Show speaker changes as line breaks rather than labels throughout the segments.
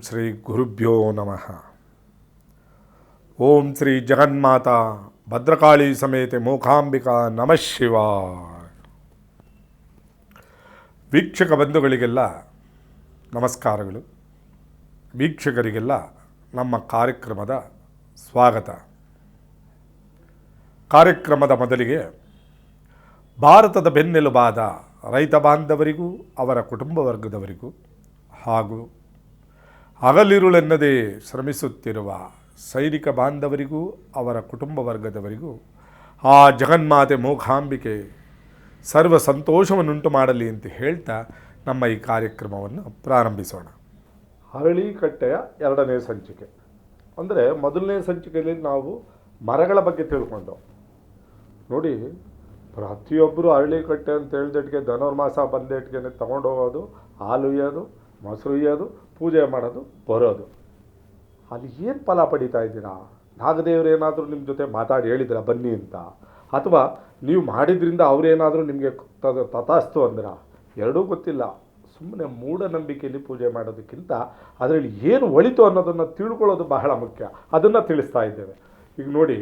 ಶ್ರೀ ಗುರುಭ್ಯೋ ನಮಃ. ಓಂ ಶ್ರೀ ಜಗನ್ಮಾತಾ ಭದ್ರಕಾಳಿ ಸಮೇತ ಮೂಕಾಂಬಿಕಾ ನಮಃ ಶಿವಾಯ. ವೀಕ್ಷಕ ಬಂಧುಗಳಿಗೆಲ್ಲ ನಮಸ್ಕಾರಗಳು. ವೀಕ್ಷಕರಿಗೆಲ್ಲ ನಮ್ಮ ಕಾರ್ಯಕ್ರಮದ ಸ್ವಾಗತ. ಕಾರ್ಯಕ್ರಮದ ಮೊದಲಿಗೆ ಭಾರತದ ಬೆನ್ನೆಲುಬಾದ ರೈತ ಬಾಂಧವರಿಗೂ ಅವರ ಕುಟುಂಬ ವರ್ಗದವರಿಗೂ ಹಾಗೂ ಹಗಲಿರುಳೆನ್ನದೇ ಶ್ರಮಿಸುತ್ತಿರುವ ಸೈನಿಕ ಬಾಂಧವರಿಗೂ ಅವರ ಕುಟುಂಬ ವರ್ಗದವರಿಗೂ ಆ ಜಗನ್ಮಾತೆ ಮೂಕಾಂಬಿಕೆ ಸರ್ವ ಸಂತೋಷವನ್ನುಂಟು ಮಾಡಲಿ ಅಂತ ಹೇಳ್ತಾ ನಮ್ಮ ಈ ಕಾರ್ಯಕ್ರಮವನ್ನು ಪ್ರಾರಂಭಿಸೋಣ. ಅರಳಿಕಟ್ಟೆಯ 2ನೇ ಸಂಚಿಕೆ. ಅಂದರೆ ಮೊದಲನೇ ಸಂಚಿಕೆಯಲ್ಲಿ ನಾವು ಮರಗಳ ಬಗ್ಗೆ ತಿಳ್ಕೊಂಡು ನೋಡಿ, ಪ್ರತಿಯೊಬ್ಬರು ಅರಳಿಕಟ್ಟೆ ಅಂತ ಹೇಳಿದಟ್ಟಿಗೆ ಧನುರ್ಮಾಸ ಬಂದೇಟಿಗೆ ತೊಗೊಂಡೋಗೋದು, ಹಾಲು ಉಯ್ಯೋದು, ಮೊಸರು ಉಯ್ಯೋದು, ಪೂಜೆ ಮಾಡೋದು, ಬರೋದು. ಅಲ್ಲಿ ಏನು ಫಲ ಪಡೀತಾ ಇದ್ದೀರಾ? ನಾಗದೇವರು ಏನಾದರೂ ನಿಮ್ಮ ಜೊತೆ ಮಾತಾಡಿ ಹೇಳಿದ್ರ ಬನ್ನಿ ಅಂತ, ಅಥವಾ ನೀವು ಮಾಡಿದ್ರಿಂದ ಅವರೇನಾದರೂ ನಿಮಗೆ ತಥಾಸ್ತು ಅಂದ್ರ? ಎರಡೂ ಗೊತ್ತಿಲ್ಲ. ಸುಮ್ಮನೆ ಮೂಢನಂಬಿಕೆಯಲ್ಲಿ ಪೂಜೆ ಮಾಡೋದಕ್ಕಿಂತ ಅದರಲ್ಲಿ ಏನು ಒಳಿತು ಅನ್ನೋದನ್ನು ತಿಳ್ಕೊಳ್ಳೋದು ಬಹಳ ಮುಖ್ಯ. ಅದನ್ನು ತಿಳಿಸ್ತಾ ಇದ್ದೇವೆ. ಈಗ ನೋಡಿ,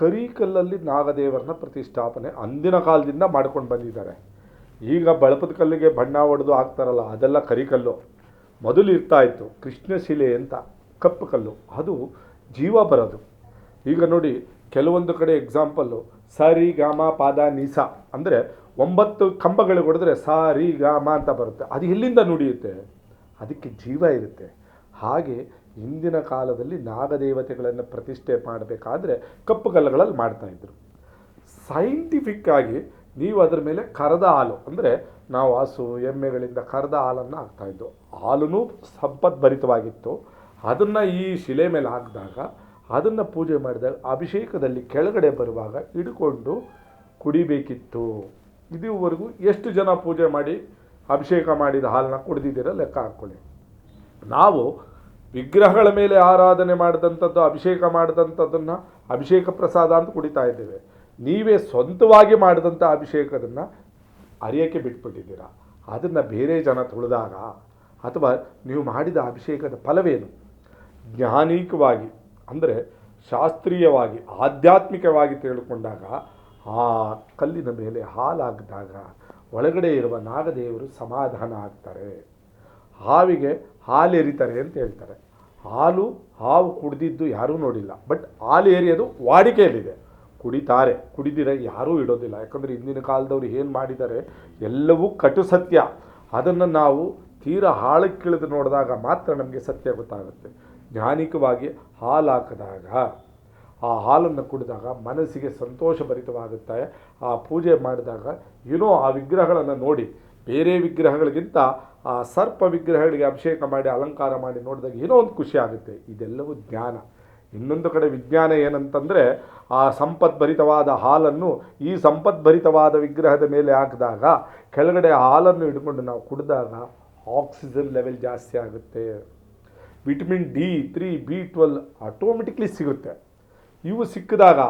ಕರಿಕಲ್ಲಲ್ಲಿ ನಾಗದೇವರನ್ನ ಪ್ರತಿಷ್ಠಾಪನೆ ಅಂದಿನ ಕಾಲದಿಂದ ಮಾಡ್ಕೊಂಡು ಬಂದಿದ್ದಾರೆ. ಈಗ ಬಳಪದ ಕಲ್ಲಿಗೆ ಬಣ್ಣ ಹೊಡೆದು ಹಾಕ್ತಾರಲ್ಲ, ಅದೆಲ್ಲ ಕರಿಕಲ್ಲು. ಮೊದಲು ಇರ್ತಾ ಇತ್ತು ಕೃಷ್ಣಶಿಲೆ ಅಂತ, ಕಪ್ಪು ಕಲ್ಲು, ಅದು ಜೀವ ಬರೋದು. ಈಗ ನೋಡಿ, ಕೆಲವೊಂದು ಕಡೆ ಎಕ್ಸಾಂಪಲ್ಲು ಸಾರಿ ಗಾಮ ಪಾದ ನೀಸ ಅಂದರೆ 9 ಕಂಬಗಳು ಹೊಡೆದ್ರೆ ಸಾರಿ ಗಾಮ ಅಂತ ಬರುತ್ತೆ. ಅದು ಎಲ್ಲಿಂದ ನುಡಿಯುತ್ತೆ? ಅದಕ್ಕೆ ಜೀವ ಇರುತ್ತೆ. ಹಾಗೆ ಹಿಂದಿನ ಕಾಲದಲ್ಲಿ ನಾಗದೇವತೆಗಳನ್ನು ಪ್ರತಿಷ್ಠೆ ಮಾಡಬೇಕಾದ್ರೆ ಕಪ್ಪು ಕಲ್ಲುಗಳಲ್ಲಿ ಮಾಡ್ತಾಯಿದ್ರು. ಸೈಂಟಿಫಿಕ್ಕಾಗಿ ನೀವು ಅದರ ಮೇಲೆ ಕರೆದ ಹಾಲು, ಅಂದರೆ ನಾವು ಹಸು ಎಮ್ಮೆಗಳಿಂದ ಕರೆದ ಹಾಲನ್ನು ಹಾಕ್ತಾಯಿದ್ದು. ಹಾಲೂ ಸಂಪದ್ಭರಿತವಾಗಿತ್ತು. ಅದನ್ನು ಈ ಶಿಲೆ ಮೇಲೆ ಹಾಕಿದಾಗ, ಅದನ್ನು ಪೂಜೆ ಮಾಡಿದಾಗ ಅಭಿಷೇಕದಲ್ಲಿ ಕೆಳಗಡೆ ಬರುವಾಗ ಹಿಡ್ಕೊಂಡು ಕುಡಿಬೇಕಿತ್ತು. ಇದುವರೆಗೂ ಎಷ್ಟು ಜನ ಪೂಜೆ ಮಾಡಿ ಅಭಿಷೇಕ ಮಾಡಿದ ಹಾಲನ್ನ ಕುಡಿದಿದ್ದೀರ ಲೆಕ್ಕ ಹಾಕ್ಕೊಳ್ಳಿ. ನಾವು ವಿಗ್ರಹಗಳ ಮೇಲೆ ಆರಾಧನೆ ಮಾಡಿದಂಥದ್ದು, ಅಭಿಷೇಕ ಮಾಡಿದಂಥದ್ದನ್ನು ಅಭಿಷೇಕ ಪ್ರಸಾದ ಅಂತ ಕುಡಿತಾ ಇದ್ದೇವೆ. ನೀವೇ ಸ್ವಂತವಾಗಿ ಮಾಡಿದಂಥ ಅಭಿಷೇಕದನ್ನು ಅರಿಯೋಕ್ಕೆ ಬಿಟ್ಬಿಟ್ಟಿದ್ದೀರಾ. ಅದನ್ನು ಬೇರೆ ಜನ ತುಳಿದಾಗ, ಅಥವಾ ನೀವು ಮಾಡಿದ ಅಭಿಷೇಕದ ಫಲವೇನು? ಜ್ಞಾನಿಕವಾಗಿ ಅಂದರೆ ಶಾಸ್ತ್ರೀಯವಾಗಿ ಆಧ್ಯಾತ್ಮಿಕವಾಗಿ ತಿಳ್ಕೊಂಡಾಗ ಆ ಕಲ್ಲಿನ ಮೇಲೆ ಹಾಲಾಗಿದಾಗ ಒಳಗಡೆ ಇರುವ ನಾಗದೇವರು ಸಮಾಧಾನ ಆಗ್ತಾರೆ. ಹಾವಿಗೆ ಹಾಲು ಎರಿತಾರೆ ಅಂತ ಹೇಳ್ತಾರೆ. ಹಾವು ಕುಡಿದಿದ್ದು ಯಾರೂ ನೋಡಿಲ್ಲ, ಬಟ್ ಹಾಲು ಎರಿಯೋದು ವಾಡಿಕೆಯಲ್ಲಿದೆ. ಕುಡಿತಾರೆ, ಕುಡಿದಿರ ಯಾರೂ ಇಡೋದಿಲ್ಲ. ಯಾಕಂದರೆ ಇಂದಿನ ಕಾಲದವ್ರು ಏನು ಮಾಡಿದ್ದಾರೆ ಎಲ್ಲವೂ ಕಟು ಸತ್ಯ. ಅದನ್ನು ನಾವು ತೀರಾ ಆಳಕ್ಕಿಳಿದು ನೋಡಿದಾಗ ಮಾತ್ರ ನಮಗೆ ಸತ್ಯ ಗೊತ್ತಾಗುತ್ತೆ. ಜ್ಞಾನಿಕವಾಗಿ ಹಾಲು ಹಾಕಿದಾಗ, ಆ ಹಾಲನ್ನು ಕುಡಿದಾಗ ಮನಸ್ಸಿಗೆ ಸಂತೋಷಭರಿತವಾಗುತ್ತೆ. ಆ ಪೂಜೆ ಮಾಡಿದಾಗ ಏನೋ ಆ ವಿಗ್ರಹಗಳನ್ನು ನೋಡಿ, ಬೇರೆ ವಿಗ್ರಹಗಳಿಗಿಂತ ಆ ಸರ್ಪ ವಿಗ್ರಹಗಳಿಗೆ ಅಭಿಷೇಕ ಮಾಡಿ ಅಲಂಕಾರ ಮಾಡಿ ನೋಡಿದಾಗ ಏನೋ ಒಂದು ಖುಷಿ ಆಗುತ್ತೆ. ಇದೆಲ್ಲವೂ ಜ್ಞಾನ. ಇನ್ನೊಂದು ಕಡೆ ವಿಜ್ಞಾನ ಏನಂತಂದರೆ, ಆ ಸಂಪದ್ಭರಿತವಾದ ಹಾಲನ್ನು ಈ ಸಂಪದ್ಭರಿತವಾದ ವಿಗ್ರಹದ ಮೇಲೆ ಹಾಕಿದಾಗ ಕೆಳಗಡೆ ಹಾಲನ್ನು ಹಿಡ್ಕೊಂಡು ನಾವು ಕುಡಿದಾಗ ಆಕ್ಸಿಜನ್ ಲೆವೆಲ್ ಜಾಸ್ತಿ ಆಗುತ್ತೆ. ವಿಟಮಿನ್ D3 B12 ಆಟೋಮೆಟಿಕ್ಲಿ ಸಿಗುತ್ತೆ. ಇವು ಸಿಕ್ಕಿದಾಗ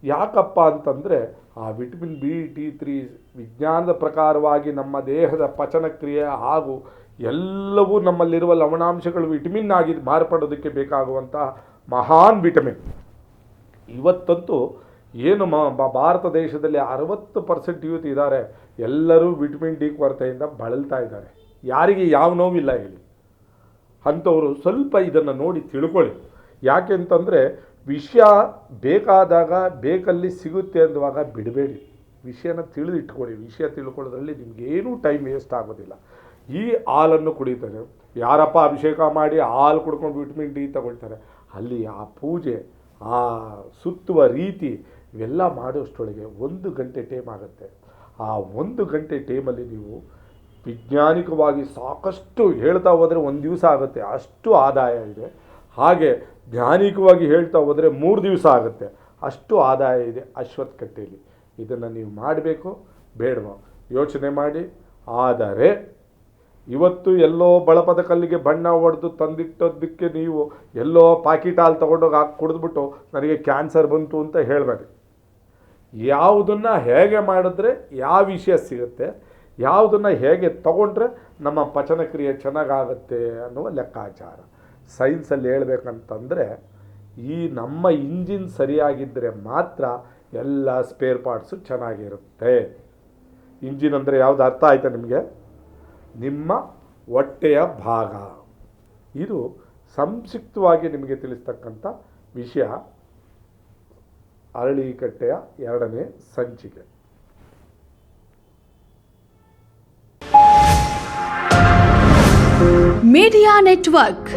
ಯಾಕಪ್ಪ ಅಂತಂದರೆ, ಆ ವಿಟಮಿನ್ D3 ವಿಜ್ಞಾನದ ಪ್ರಕಾರವಾಗಿ ನಮ್ಮ ದೇಹದ ಪಚನಕ್ರಿಯೆ ಹಾಗೂ ಎಲ್ಲವೂ ನಮ್ಮಲ್ಲಿರುವ ಲವಣಾಂಶಗಳು ವಿಟಮಿನ್ ಆಗಿ ಮಾರ್ಪಡೋದಕ್ಕೆ ಬೇಕಾಗುವಂಥ ಮಹಾನ್ ವಿಟಮಿನ್. ಇವತ್ತಂತೂ ಏನು ಭಾರತ ದೇಶದಲ್ಲಿ 60% ಯೂತ್ ಇದ್ದಾರೆ, ಎಲ್ಲರೂ ವಿಟಮಿನ್ D ಕೊರತೆಯಿಂದ ಬಳಲ್ತಾ ಇದ್ದಾರೆ. ಯಾರಿಗೆ ಯಾವ ನೋವಿಲ್ಲ ಹೇಳಿ? ಅಂಥವರು ಸ್ವಲ್ಪ ಇದನ್ನು ನೋಡಿ ತಿಳ್ಕೊಳ್ಳಿ. ಯಾಕೆ ಅಂತಂದರೆ, ವಿಷಯ ಬೇಕಾದಾಗ ಬೇಕಲ್ಲಿ ಸಿಗುತ್ತೆ ಅಂದುವಾಗ ಬಿಡಬೇಡಿ. ವಿಷಯನ ತಿಳಿದಿಟ್ಕೊಳ್ಳಿ. ವಿಷಯ ತಿಳ್ಕೊಳ್ಳೋದ್ರಲ್ಲಿ ನಿಮಗೇನೂ ಟೈಮ್ ವೇಸ್ಟ್ ಆಗೋದಿಲ್ಲ. ಈ ಹಾಲನ್ನು ಕುಡಿತಾರೆ. ಯಾರಪ್ಪ ಅಭಿಷೇಕ ಮಾಡಿ ಹಾಲು ಕುಡ್ಕೊಂಡು ವಿಟಮಿನ್ D ತಗೊಳ್ತಾರೆ? ಅಲ್ಲಿ ಆ ಪೂಜೆ, ಆ ಸುತ್ತುವ ರೀತಿ ಇವೆಲ್ಲ ಮಾಡೋಷ್ಟೊಳಗೆ 1 ಗಂಟೆ ಟೈಮ್ ಆಗುತ್ತೆ. ಆ 1 ಗಂಟೆ ಟೈಮಲ್ಲಿ ನೀವು ವಿಜ್ಞಾನಿಕವಾಗಿ ಸಾಕಷ್ಟು ಹೇಳ್ತಾ ಹೋದರೆ 1 ದಿವಸ ಆಗುತ್ತೆ, ಅಷ್ಟು ಆದಾಯ ಇದೆ. ಹಾಗೆ ಜ್ಞಾನಿಕವಾಗಿ ಹೇಳ್ತಾ ಹೋದರೆ 3 ದಿವಸ ಆಗುತ್ತೆ, ಅಷ್ಟು ಆದಾಯ ಇದೆ ಅಶ್ವತ್ಥ ಕಟ್ಟೆಯಲ್ಲಿ. ಇದನ್ನು ನೀವು ಮಾಡಬೇಕು ಬೇಡವೋ ಯೋಚನೆ ಮಾಡಿ. ಆದರೆ ಇವತ್ತು ಎಲ್ಲೋ ಬಳಪದ ಕಲ್ಲಿಗೆ ಬಣ್ಣ ಹೊಡೆದು ತಂದಿಟ್ಟೋದಕ್ಕೆ ನೀವು ಎಲ್ಲೋ ಪಾಕಿಟ್ ಹಾಲು ತೊಗೊಂಡೋಗಿ ಹಾಕಿ ಕುಡಿದ್ಬಿಟ್ಟು ನನಗೆ ಕ್ಯಾನ್ಸರ್ ಬಂತು ಅಂತ ಹೇಳಬೇಡಿ. ಯಾವುದನ್ನು ಹೇಗೆ ಮಾಡಿದ್ರೆ ಯಾವ ವಿಷಯ ಸಿಗುತ್ತೆ, ಯಾವುದನ್ನು ಹೇಗೆ ತಗೊಂಡ್ರೆ ನಮ್ಮ ಪಚನಕ್ರಿಯೆ ಚೆನ್ನಾಗಾಗುತ್ತೆ ಅನ್ನುವ ಲೆಕ್ಕಾಚಾರ. ಸೈನ್ಸಲ್ಲಿ ಹೇಳ್ಬೇಕಂತಂದರೆ ಈ ನಮ್ಮ ಇಂಜಿನ್ ಸರಿಯಾಗಿದ್ದರೆ ಮಾತ್ರ ಎಲ್ಲ ಸ್ಪೇರ್ ಪಾರ್ಟ್ಸು ಚೆನ್ನಾಗಿರುತ್ತೆ. ಇಂಜಿನ್ ಅಂದರೆ ಯಾವುದು ಅರ್ಥ ಆಯ್ತಾ ನಿಮಗೆ? ನಿಮ್ಮ ಹೊಟ್ಟೆಯ ಭಾಗ. ಇದು ಸಂಕ್ಷಿಪ್ತವಾಗಿ ನಿಮಗೆ ತಿಳಿಸ್ತಕ್ಕಂಥ ವಿಷಯ ಅರಳಿಕಟ್ಟೆಯ 2ನೇ ಸಂಚಿಕೆ.
Media network.